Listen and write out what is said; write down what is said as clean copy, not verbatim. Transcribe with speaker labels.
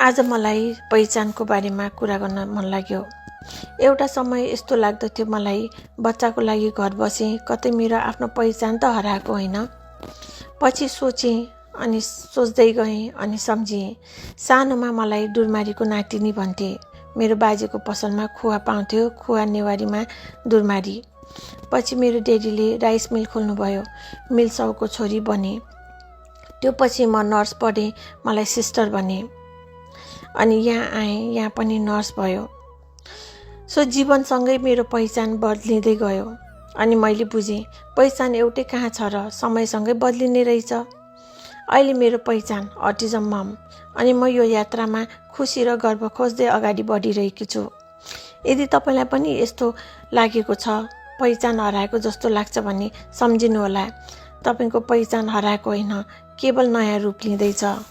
Speaker 1: आज मलाई पहिचानको बारेमा कुरा गर्न मन लाग्यो। एउटा समय यस्तो लाग्दथ्यो मलाई बच्चाको लागि घर बसेँ, कतै मेरो आफ्नो पहिचान त हराएको होइन। पछि सोचेँ अनि सोच्दै गएँ अनि सम्झेँ। सानोमा मलाई डुरमारीको नातिनी भन्थे। मेरो बाजेको पसलमा खुवा पाउँथ्यो, खुवा नेवारीमा डुरमारी। पछि मेरो ड्याडीले राइस मिल खोल्नुभयो, मिल साउको छोरी बने। त्यो पछि म नर्स पढेँ, मलाई सिस्टर बने अनि यहाँ आएँ, यहाँ पनि नर्स भयो। सो जीवनसँगै मेरो पहिचान बदलिँदै गयो अनि मैले बुझेँ पहिचान एउटै कहाँ छ र समयसँगै बदलिने रहेछ। अहिले मेरो पहिचान अटिजम मम अनि म यो यात्रामा खुसी र गर्व खोज्दै अगाडि बढिरहेकी छु। यदि तपाईँलाई पनि यस्तो लागेको छ, पहिचान हराएको जस्तो लाग्छ भने सम्झिनुहोला, तपाईँको पहिचान हराएको होइन, केवल नयाँ रूप लिँदैछ।